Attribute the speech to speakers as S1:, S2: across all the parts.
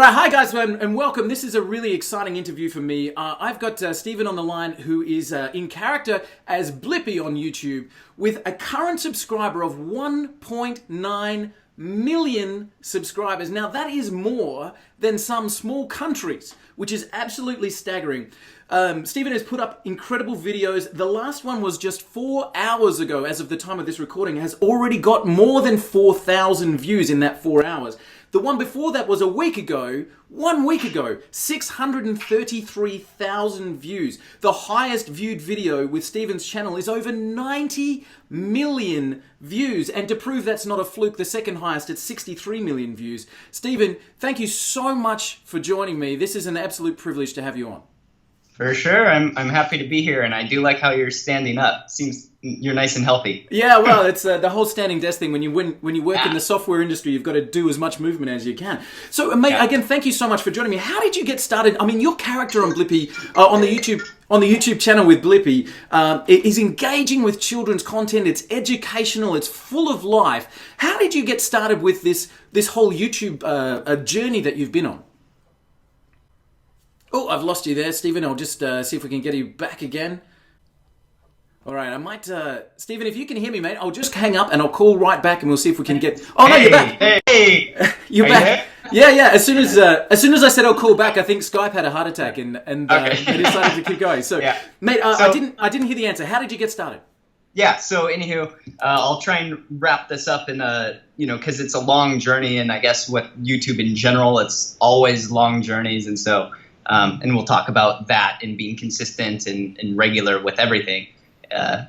S1: right, hi guys, and welcome. This is a really exciting interview for me. I've got Stephen on the line, who is in character as Blippi on YouTube, with a current subscriber of 1.9 million subscribers. Now that is more than some small countries, which is absolutely staggering. Stephen has put up incredible videos. The last one was just 4 hours ago, as of the time of this recording, has already got more than 4,000 views in that 4 hours. The one before that was a week ago, 1 week ago, 633,000 views. The highest viewed video with Stephen's channel is over 90 million views. And to prove that's not a fluke, the second highest at 63 million views. Stephen, thank you so much for joining me. This is an absolute privilege to have you on.
S2: For sure. I'm happy to be here, and I do like how you're standing up. Seems you're nice and healthy.
S1: Yeah, well, it's the whole standing desk thing. When you work in the software industry, you've got to do as much movement as you can. So, mate, again, thank you so much for joining me. How did you get started? I mean, your character on Blippi, on the YouTube channel with Blippi, is engaging with children's content. It's educational. It's full of life. How did you get started with this whole YouTube journey that you've been on? Oh, I've lost you there, Stephen. I'll just see if we can get you back again. All right, I might... Stephen, if you can hear me, mate, I'll just hang up and I'll call right back and we'll see if we can get... Oh, no, you're back.
S2: Hey!
S1: You're back. Yeah. As soon as I said I'll call back, I think Skype had a heart attack and they decided to keep going. So, mate, I didn't hear the answer. How did you get started?
S2: Yeah, so anywho, I'll try and wrap this up in a, because it's a long journey, and I guess with YouTube in general, it's always long journeys, and so... and we'll talk about that, and being consistent and regular with everything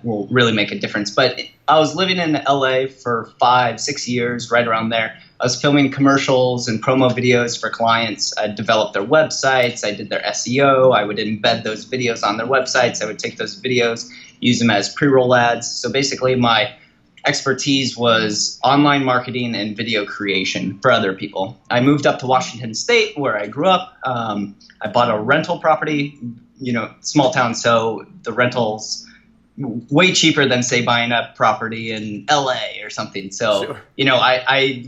S2: will really make a difference. But I was living in LA for 5-6 years, right around there. I was filming commercials and promo videos for clients. I developed their websites. I did their SEO. I would embed those videos on their websites. I would take those videos, use them as pre-roll ads. So basically my expertise was online marketing and video creation for other people. I moved up to Washington State, where I grew up. I bought a rental property, small town, so the rentals way cheaper than, say, buying a property in LA or something. So, sure. I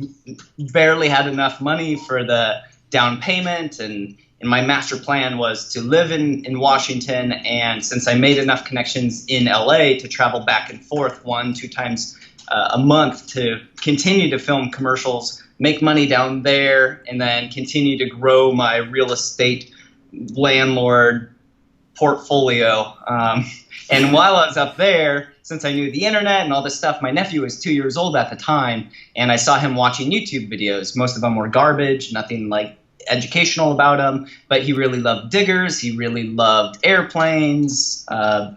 S2: barely had enough money for the down payment, and my master plan was to live in Washington, and since I made enough connections in LA to travel back and forth 1-2 times a month to continue to film commercials, make money down there, and then continue to grow my real estate landlord portfolio. And while I was up there, since I knew the internet and all this stuff, my nephew was 2 years old at the time, and I saw him watching YouTube videos. Most of them were garbage, nothing like educational about them, but he really loved diggers. He really loved airplanes,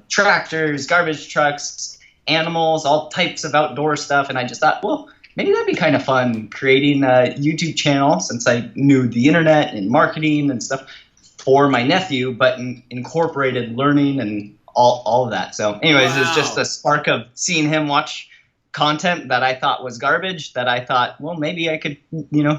S2: tractors, garbage trucks, animals, all types of outdoor stuff. And I just thought, well, maybe that'd be kind of fun creating a YouTube channel, since I knew the internet and marketing and stuff, for my nephew, but incorporated learning and all of that. So anyways, It's just a spark of seeing him watch content that I thought was garbage, that I thought, well, maybe I could,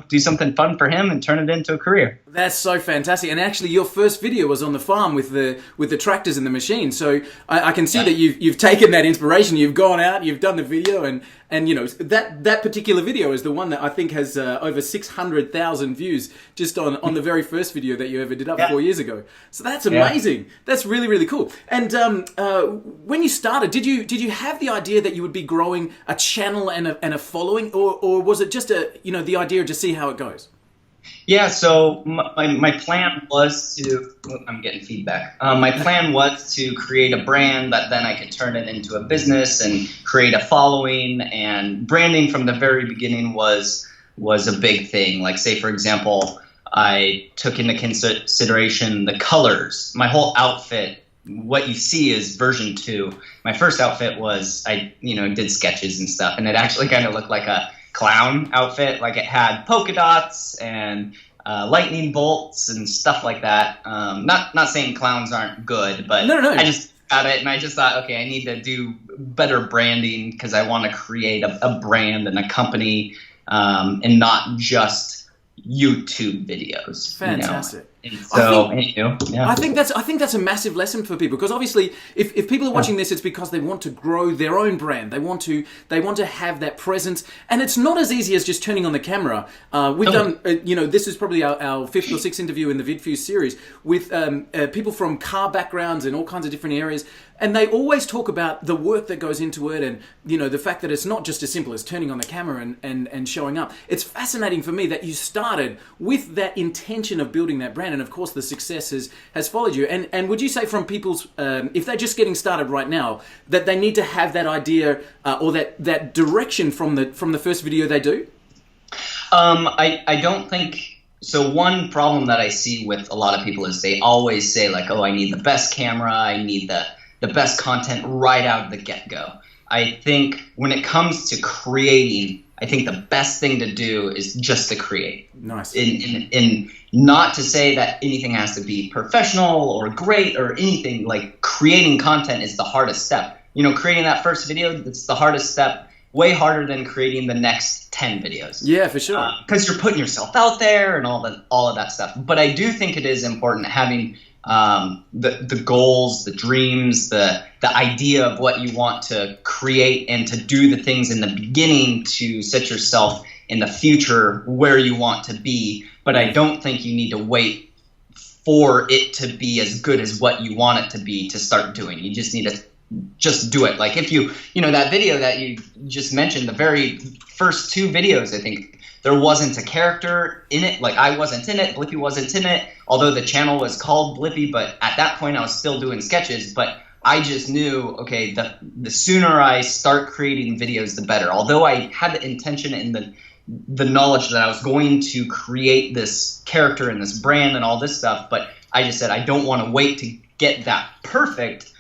S2: do something fun for him and turn it into a career.
S1: That's so fantastic. And actually, your first video was on the farm with the tractors and the machine. So I can see that you've taken that inspiration, you've gone out, you've done the video, and that particular video is the one that I think has over 600,000 views just on the very first video that you ever did up 4 years ago. So that's amazing. Yeah. That's really, really cool. And when you started, did you have the idea that you would be growing a channel and a following, or was it just the idea to see how it goes?
S2: Yeah, so my plan was to, I'm getting feedback. My plan was to create a brand that then I could turn it into a business and create a following, and branding from the very beginning was a big thing. Like, say, for example, I took into consideration the colors. My whole outfit, what you see is version 2. My first outfit was, I did sketches and stuff, and it actually kind of looked like a clown outfit. Like, it had polka dots and lightning bolts and stuff like that. Not saying clowns aren't good, but
S1: no.
S2: I just got it, and I just thought, okay, I need to do better branding, because I want to create a brand and a company, and not just YouTube videos.
S1: Fantastic.
S2: And so, yeah.
S1: I think that's a massive lesson for people, because obviously, if people are watching this, it's because they want to grow their own brand. They want to have that presence, and it's not as easy as just turning on the camera. We've done, this is probably our fifth or sixth interview in the VidFuse series with people from car backgrounds and all kinds of different areas. And they always talk about the work that goes into it, and the fact that it's not just as simple as turning on the camera and showing up. It's fascinating for me that you started with that intention of building that brand, and of course the success has followed you. And would you say from people's, if they're just getting started right now, that they need to have that idea or that direction from the first video they do?
S2: I don't think so. One problem that I see with a lot of people is they always say like, oh, I need the best camera, I need the best content right out of the get-go. I think when it comes to creating, I think the best thing to do is just to create.
S1: Nice.
S2: In not to say that anything has to be professional or great or anything. Like, creating content is the hardest step. Creating that first video, that's the hardest step. Way harder than creating the next 10 videos.
S1: Yeah, for sure.
S2: Because you're putting yourself out there and all of that stuff. But I do think it is important having the goals, the dreams, the idea of what you want to create, and to do the things in the beginning to set yourself in the future where you want to be. But I don't think you need to wait for it to be as good as what you want it to be to start doing. You just need to just do it. Like, if that video that you just mentioned, the very first 2 videos, I think there wasn't a character in it. Like, I wasn't in it, Blippi wasn't in it, although the channel was called Blippi, but at that point I was still doing sketches. But I just knew, okay, the sooner I start creating videos, the better. Although I had the intention and the knowledge that I was going to create this character and this brand and all this stuff, but I just said I don't want to wait to get that perfect.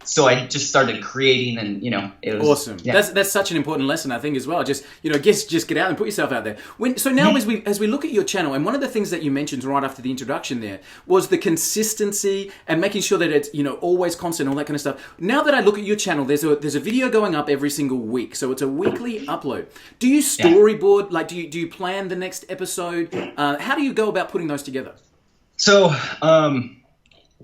S2: So I just started creating, and it was
S1: awesome. Yeah. That's such an important lesson, I think, as well. Just just get out and put yourself out there. So now, as we look at your channel, and one of the things that you mentioned right after the introduction there was the consistency and making sure that it's always constant, all that kind of stuff. Now that I look at your channel, there's a video going up every single week, so it's a weekly upload. Do you storyboard? Like, do you plan the next episode? How do you go about putting those together?
S2: So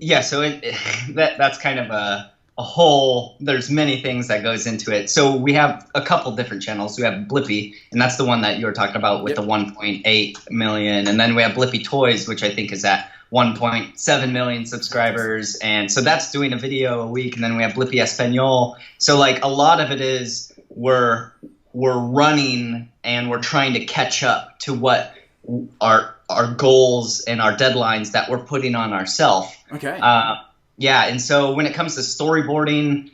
S2: that's kind of a whole, there's many things that goes into it. So we have a couple different channels. We have Blippi, and that's the one that you were talking about with the 1.8 million. And then we have Blippi Toys, which I think is at 1.7 million subscribers. And so that's doing a video a week. And then we have Blippi Espanol. So like, a lot of it is we're running and we're trying to catch up to what our goals and our deadlines that we're putting on ourselves.
S1: Okay.
S2: Yeah, and so when it comes to storyboarding,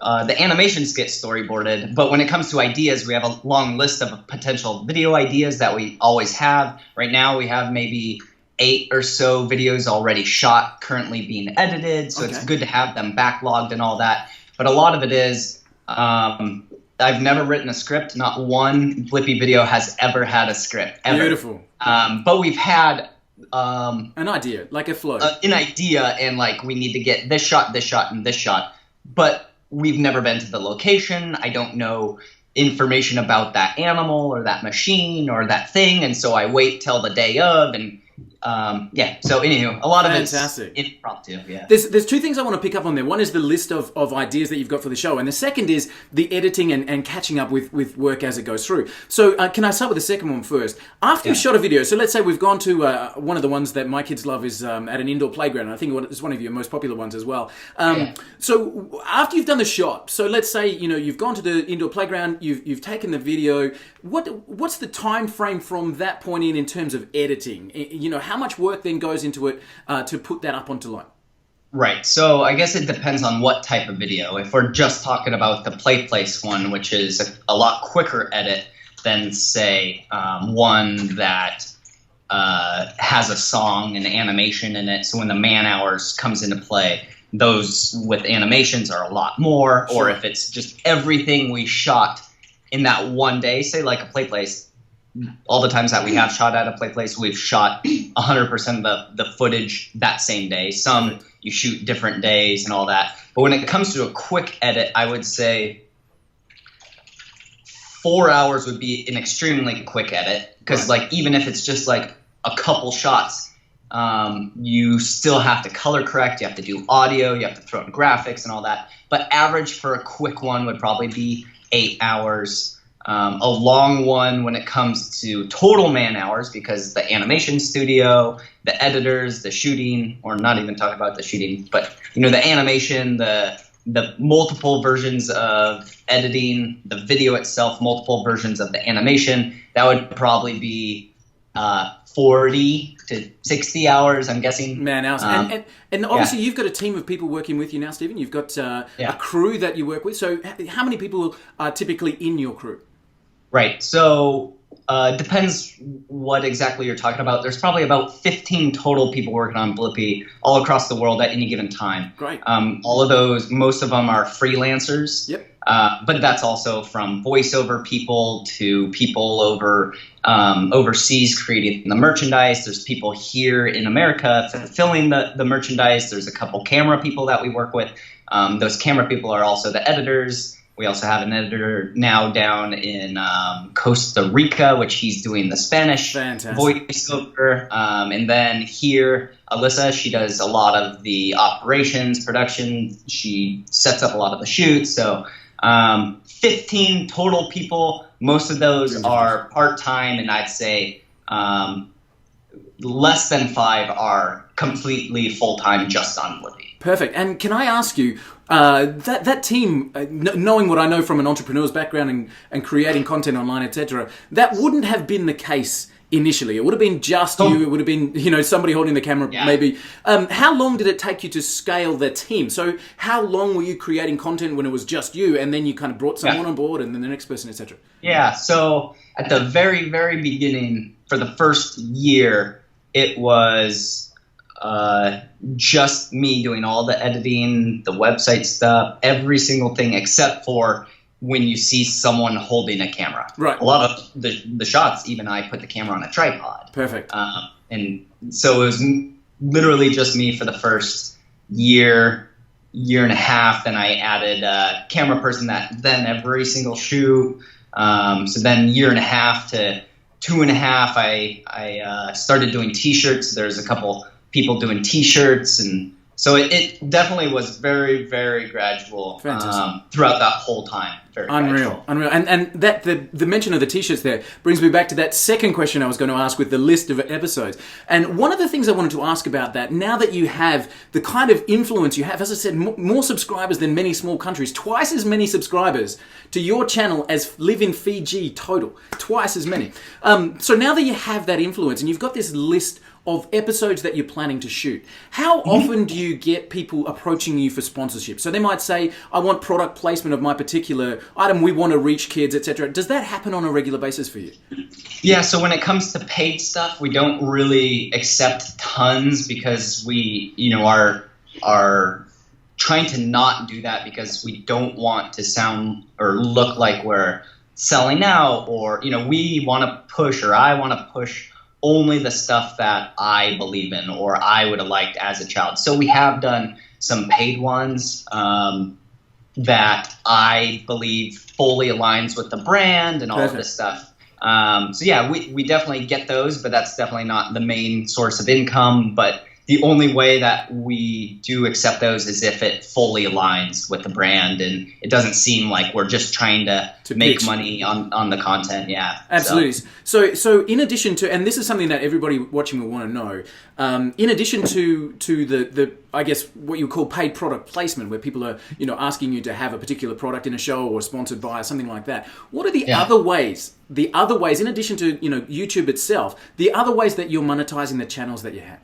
S2: the animations get storyboarded, but when it comes to ideas, we have a long list of potential video ideas that we always have. Right now, we have maybe 8 or so videos already shot, currently being edited, so it's good to have them backlogged and all that. But a lot of it is, I've never written a script. Not one Blippi video has ever had a script, ever.
S1: Beautiful.
S2: But we've had
S1: an idea, like a flow.
S2: An idea, and like, we need to get this shot, and this shot. But we've never been to the location. I don't know information about that animal or that machine or that thing, and so I wait till the day of, and so anywho, a lot of it's impromptu. Yeah.
S1: There's 2 things I want to pick up on there. One is the list of ideas that you've got for the show, and the second is the editing and catching up with work as it goes through. So can I start with the second one first? After you've shot a video, so let's say we've gone to one of the ones that my kids love is at an indoor playground, and I think it's one of your most popular ones as well. So after you've done the shot, so let's say you've gone to the indoor playground, you've taken the video. What's the time frame from that point in terms of editing? How much work then goes into it to put that up onto line?
S2: Right. So I guess it depends on what type of video. If we're just talking about the play place one, which is a lot quicker edit than, say, one that has a song and animation in it. So when the man hours comes into play, those with animations are a lot more. Sure. Or if it's just everything we shot in that one day, say like a play place, all the times that we have shot at a play place, we've shot 100% of the footage that same day. Some you shoot different days and all that. But when it comes to a quick edit, I would say 4 hours would be an extremely quick edit. Because like, even if it's just like a couple shots, You still have to color correct. You have to do audio. You have to throw in graphics and all that. But average for a quick one would probably be 8 hours. A long one when it comes to total man hours, because the animation studio, the editors, the shooting, or not even talk about the shooting, but the animation, the multiple versions of editing, the video itself, multiple versions of the animation, that would probably be 40 to 60 hours, I'm guessing.
S1: Man hours. And obviously you've got a team of people working with you now, Stephen. You've got a crew that you work with. So how many people are typically in your crew?
S2: Right. So depends what exactly you're talking about. There's probably about 15 total people working on Blippi all across the world at any given time.
S1: Great.
S2: All of those, most of them are freelancers.
S1: Yep.
S2: But that's also from voiceover people to people overseas creating the merchandise. There's people here in America fulfilling the merchandise. There's a couple camera people that we work with. Those camera people are also the editors. We also have an editor now down in Costa Rica, which he's doing the Spanish voiceover. And then here, Alyssa, she does a lot of the operations, production. She sets up a lot of the shoots. So 15 total people. Most of those are part-time, and I'd say less than 5 are completely full-time just on Blippi.
S1: Perfect. And can I ask you, that team, knowing what I know from an entrepreneur's background and creating content online, etc., that wouldn't have been the case initially. It would have been just you. It would have been, somebody holding the camera, maybe. How long did it take you to scale the team? So how long were you creating content when it was just you, and then you kind of brought someone on board, and then the next person, etc.?
S2: Yeah. So at the very, very beginning, for the first year, it was just me doing all the editing, the website stuff, every single thing except for when you see someone holding a camera.
S1: Right.
S2: A lot of the shots, even I put the camera on a tripod.
S1: Perfect.
S2: And so it was literally just me for the first year and a half. Then I added a camera person that then every single shoot. So then year and a half to 2.5, I started doing T-shirts. There's a couple people doing T-shirts, and so it definitely was very, very gradual throughout that whole time. Very
S1: Unreal. And that the mention of the T-shirts there brings me back to that second question I was going to ask with the list of episodes. And one of the things I wanted to ask about that, now that you have the kind of influence you have, as I said, more subscribers than many small countries, twice as many subscribers to your channel as live in Fiji total, twice as many. So now that you have that influence and you've got this list of episodes that you're planning to shoot, how often do you get people approaching you for sponsorship? So they might say, I want product placement of my particular item, we want to reach kids, etc. Does that happen on a regular basis for you?
S2: Yeah, so when it comes to paid stuff, we don't really accept tons because we, are trying to not do that because we don't want to sound or look like we're selling out, or, we want to push, or I want to push only the stuff that I believe in or I would have liked as a child. So we have done some paid ones that I believe fully aligns with the brand and all of this stuff. So yeah, we definitely get those, but that's definitely not the main source of income. But the only way that we do accept those is if it fully aligns with the brand and it doesn't seem like we're just trying to make pitch money on the content. Yeah,
S1: absolutely. So in addition to, and this is something that everybody watching will want to know, in addition to the I guess what you call paid product placement, where people are asking you to have a particular product in a show or sponsored by or something like that, what are the other ways? The other ways, in addition to YouTube itself, the other ways that you're monetizing the channels that you have?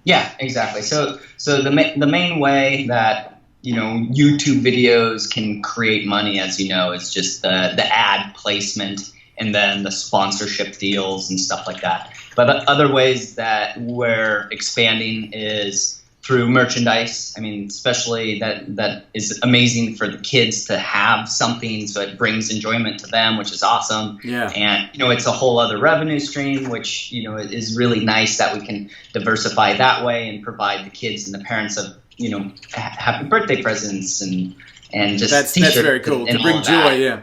S2: Yeah, exactly. So the main way that YouTube videos can create money, as you know, is just the ad placement and then the sponsorship deals and stuff like that. But other ways that we're expanding is through merchandise. I mean, especially that is amazing for the kids to have something, so it brings enjoyment to them, which is awesome.
S1: Yeah.
S2: And it's a whole other revenue stream, which is really nice that we can diversify that way and provide the kids and the parents of happy birthday presents and just
S1: that's very cool to bring joy. Yeah.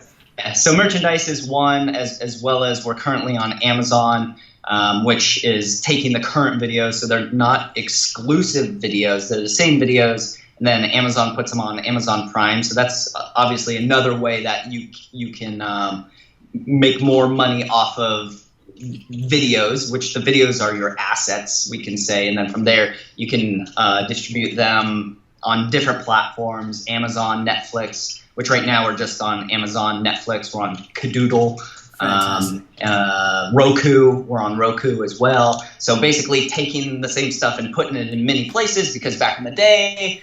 S2: So merchandise is one, as well as we're currently on Amazon. which is taking the current videos. So they're not exclusive videos. They're the same videos. And then Amazon puts them on Amazon Prime. So that's obviously another way that you can make more money off of videos, which the videos are your assets, we can say. And then from there, you can distribute them on different platforms, Amazon, Netflix, which right now we're just on Amazon, Netflix. We're on Kadoodle. Roku, we're on Roku as well. So basically taking the same stuff and putting it in many places, because back in the day,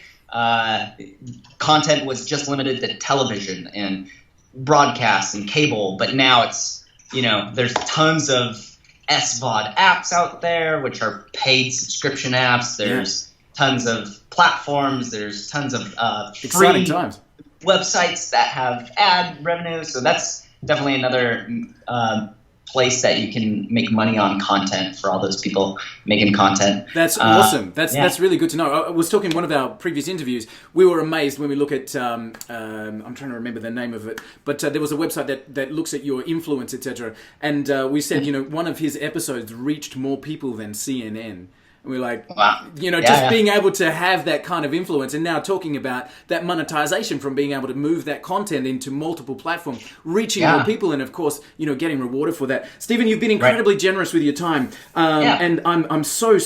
S2: content was just limited to television and broadcast and cable, but now it's, there's tons of SVOD apps out there, which are paid subscription apps. There's tons of platforms. There's tons of free websites that have ad revenue. So that's definitely another place that you can make money on content for all those people making content.
S1: That's awesome. That's really good to know. I was talking in one of our previous interviews. We were amazed when we look at I'm trying to remember the name of it, but there was a website that looks at your influence, etc. And we said, one of his episodes reached more people than CNN. And we're like,
S2: wow.
S1: Being able to have that kind of influence, and now talking about that monetization from being able to move that content into multiple platforms, reaching more people, and of course, getting rewarded for that. Stephen, you've been incredibly generous with your time, and I'm so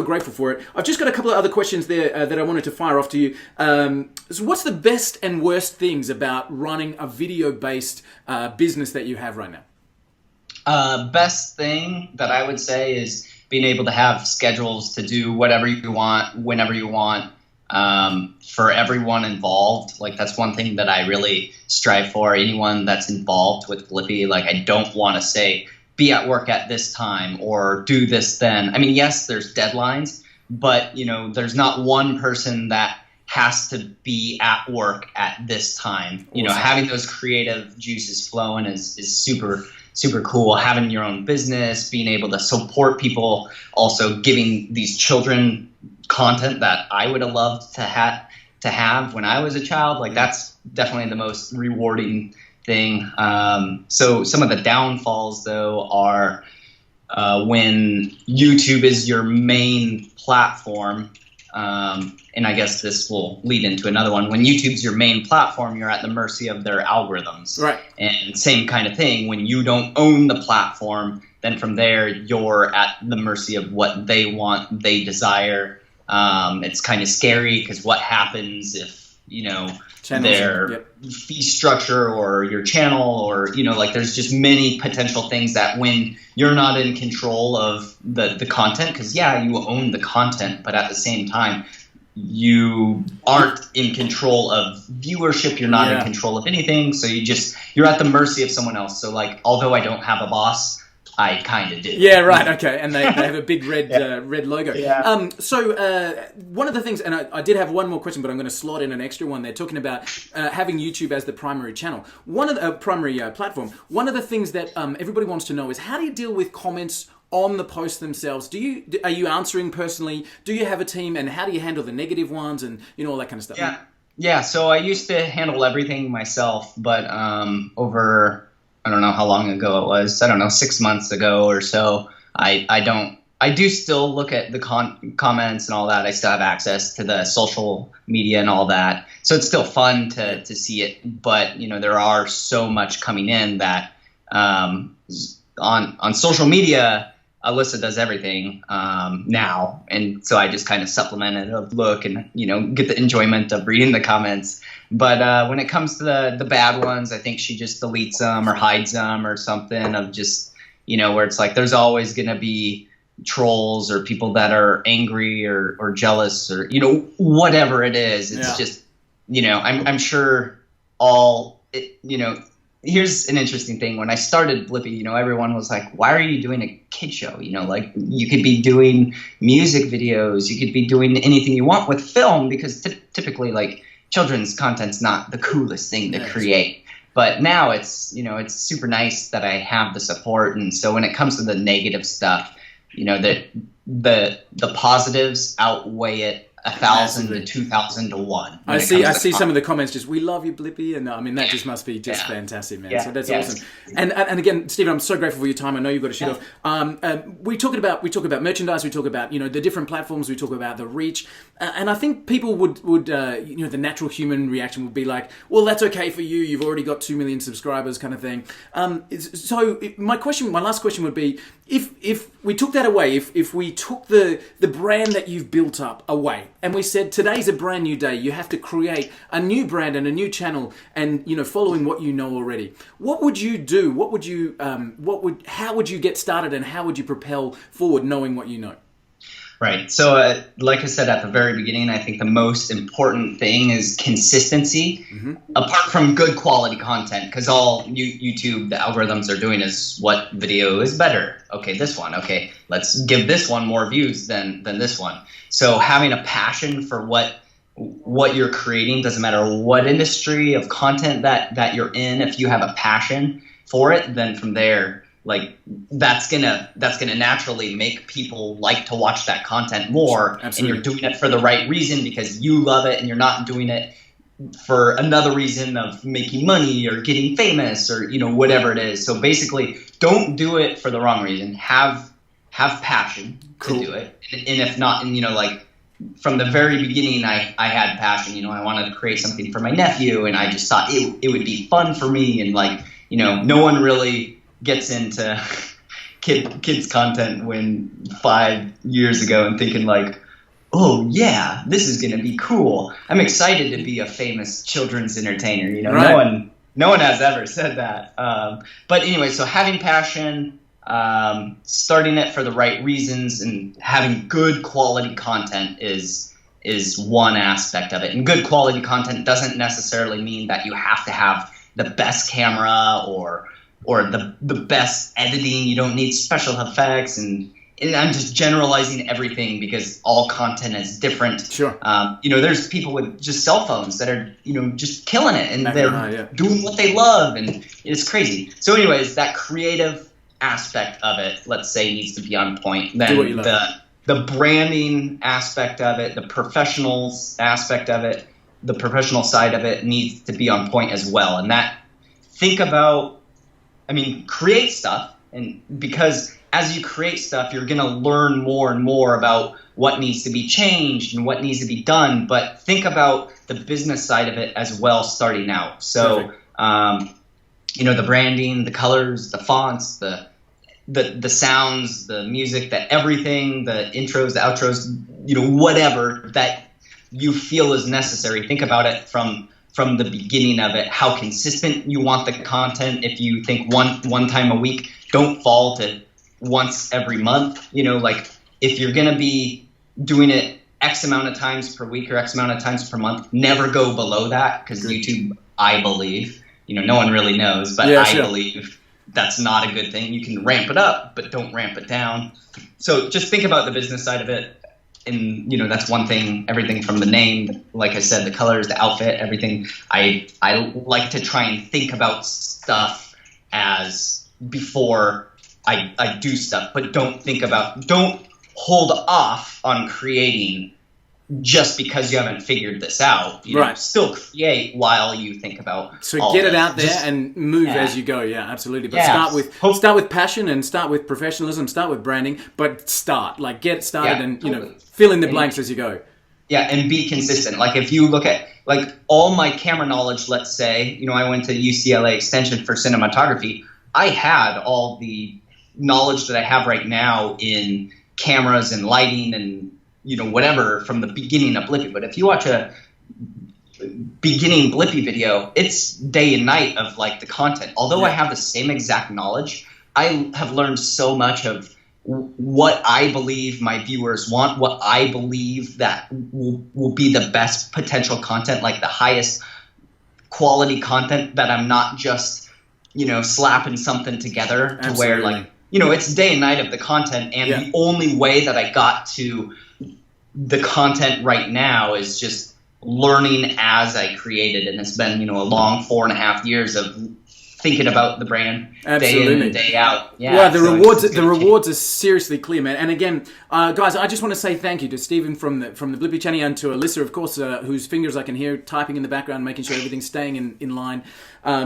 S1: grateful for it. I've just got a couple of other questions there that I wanted to fire off to you. So what's the best and worst things about running a video-based business that you have right now?
S2: Best thing that I would say is being able to have schedules to do whatever you want, whenever you want, for everyone involved. Like, that's one thing that I really strive for. Anyone that's involved with Blippi, like, I don't want to say, be at work at this time or do this then. I mean, yes, there's deadlines, but, there's not one person that has to be at work at this time. Awesome. Having those creative juices flowing is super cool. Having your own business, being able to support people, also giving these children content that I would have loved to have when I was a child. Like, that's definitely the most rewarding thing. So some of the downfalls, though, are when YouTube is your main platform. And I guess this will lead into another one. When YouTube's your main platform, you're at the mercy of their algorithms.
S1: Right.
S2: And same kind of thing, when you don't own the platform, then from there, you're at the mercy of what they want, they desire. It's kind of scary, because what happens if, their fee structure or your channel, or, there's just many potential things that when you're not in control of the content, because you own the content, but at the same time, you aren't in control of viewership. You're not in control of anything. So you're at the mercy of someone else. So, like, although I don't have a boss, I kind of do.
S1: Yeah, right. Okay. And they have a big red logo. Yeah. So one of the things, and I did have one more question, but I'm going to slot in an extra one. They're talking about having YouTube as the primary channel. One of the primary platform. One of the things that everybody wants to know is, how do you deal with comments on the posts themselves? Are you answering personally? Do you have a team, and how do you handle the negative ones and all that kind of stuff?
S2: Yeah. So I used to handle everything myself, but over, I don't know how long ago it was. I don't know, 6 months ago or so. I do still look at the comments and all that. I still have access to the social media and all that. So it's still fun to see it. But, there are so much coming in that on social media, Alyssa does everything now. And so I just kind of supplement it, look and, get the enjoyment of reading the comments. But when it comes to the bad ones, I think she just deletes them or hides them or something, of just, where it's like, there's always going to be trolls or people that are angry or jealous or, whatever it is. It's just, I'm sure here's an interesting thing. When I started Blippi, everyone was like, why are you doing a kid show? Like, you could be doing music videos. You could be doing anything you want with film, because typically, like, children's content's not the coolest thing to create. But now it's super nice that I have the support. And so when it comes to the negative stuff, that the positives outweigh it 1,000 to 2,000 to 1.
S1: I see some of the comments just, we love you, Blippi, and I mean that just must be just fantastic, man. So that's awesome. And again, Stephen, I'm so grateful for your time. I know you've got to shoot off. We talk about merchandise. We talk about the different platforms. We talk about the reach, and I think people would the natural human reaction would be like, well, that's okay for you. You've already got 2 million subscribers, kind of thing. So my last question would be, if we took that away, if we took the brand that you've built up away, and we said today's a brand new day, you have to create a new brand and a new channel, and following what you know already, what would you do? How would you get started, and how would you propel forward knowing what you know?
S2: Right. So like I said at the very beginning, I think the most important thing is consistency, apart from good quality content, because all YouTube, the algorithms are doing is what video is better. Okay, this one. Okay, let's give this one more views than this one. So having a passion for what you're creating, doesn't matter what industry of content that you're in, if you have a passion for it, then from there, like that's gonna naturally make people like to watch that content more. Absolutely. And you're doing it for the right reason because you love it, and you're not doing it for another reason of making money or getting famous or whatever it is. So basically, don't do it for the wrong reason. Have passion to do it, and if not, and like from the very beginning, I had passion. I wanted to create something for my nephew, and I just thought it would be fun for me, and no one really gets into kids content when 5 years ago and thinking like, oh yeah, this is gonna be cool. I'm excited to be a famous children's entertainer. Right. No one has ever said that. But anyway, so having passion, starting it for the right reasons, and having good quality content is one aspect of it. And good quality content doesn't necessarily mean that you have to have the best camera or the best editing. You don't need special effects, and I'm just generalizing everything because all content is different.
S1: Sure.
S2: There's people with just cell phones that are just killing it, and they're doing what they love, and it's crazy. So anyways, that creative aspect of it, let's say, needs to be on point. Then the branding aspect of it, the professionals aspect of it, the professional side of it needs to be on point as well. And that, create stuff, and because as you create stuff, you're going to learn more and more about what needs to be changed and what needs to be done. But think about the business side of it as well, starting out. So, the branding, the colors, the fonts, the sounds, the music, everything, the intros, the outros, whatever that you feel is necessary. Think about it from the beginning of it, how consistent you want the content. If you think one time a week, don't fall to once every month. If you're going to be doing it X amount of times per week or X amount of times per month, never go below that, because YouTube, I believe, no one really knows, but I believe that's not a good thing. You can ramp it up, but don't ramp it down. So just think about the business side of it. And that's one thing. Everything from the name, like I said, the colors, the outfit, everything. I like to try and think about stuff as before I do stuff, but don't hold off on creating just because you haven't figured this out.
S1: Right.
S2: Still create while you think about.
S1: So get it out there and move as you go. Yeah, absolutely. But start with passion, and start with professionalism, start with branding, but get started and fill in the blanks as you go.
S2: Yeah, and be consistent. Like if you look at all my camera knowledge, let's say, I went to UCLA Extension for cinematography. I had all the knowledge that I have right now in cameras and lighting and whatever from the beginning of Blippi. But if you watch a beginning Blippi video, it's day and night of the content. Although I have the same exact knowledge, I have learned so much of what I believe my viewers want, what I believe that will be the best potential content, the highest quality content, that I'm not just, slapping something together to where it's day and night of the content. And the only way that I got to the content right now is just learning as I created. And it's been, a long 4.5 years of thinking about the brand
S1: Absolutely.
S2: day in and day out. Yeah.
S1: Well,
S2: so
S1: the rewards are seriously clear, man. And again, guys, I just want to say thank you to Stephen from the Blippi channel, and to Alyssa, of course, whose fingers I can hear typing in the background, making sure everything's staying in line.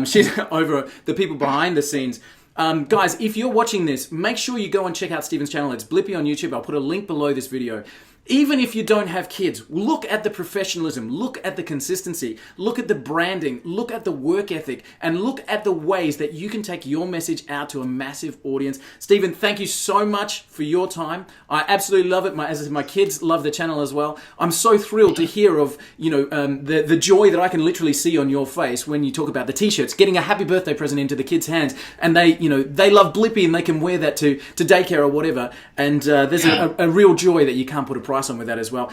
S1: She's over the people behind the scenes. Guys, if you're watching this, make sure you go and check out Stephen's channel. It's Blippi on YouTube. I'll put a link below this video. Even if you don't have kids, look at the professionalism, look at the consistency, look at the branding, look at the work ethic, and look at the ways that you can take your message out to a massive audience. Stephen, thank you so much for your time. I absolutely love it. As I said, my kids love the channel as well. I'm so thrilled to hear of, the joy that I can literally see on your face when you talk about the t-shirts, getting a happy birthday present into the kids' hands, and they love Blippi and they can wear that to daycare or whatever. And there's a real joy that you can't put a price on with that as well.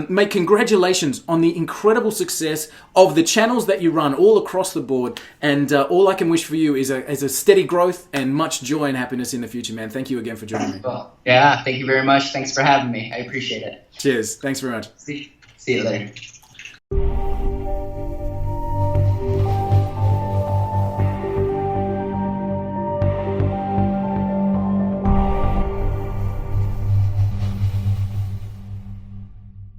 S1: Mate, congratulations on the incredible success of the channels that you run all across the board, and all I can wish for you is a steady growth and much joy and happiness in the future, man. Thank you again for joining me.
S2: Well, yeah, thank you very much. Thanks for having me. I appreciate it.
S1: Cheers. Thanks very much.
S2: See you later.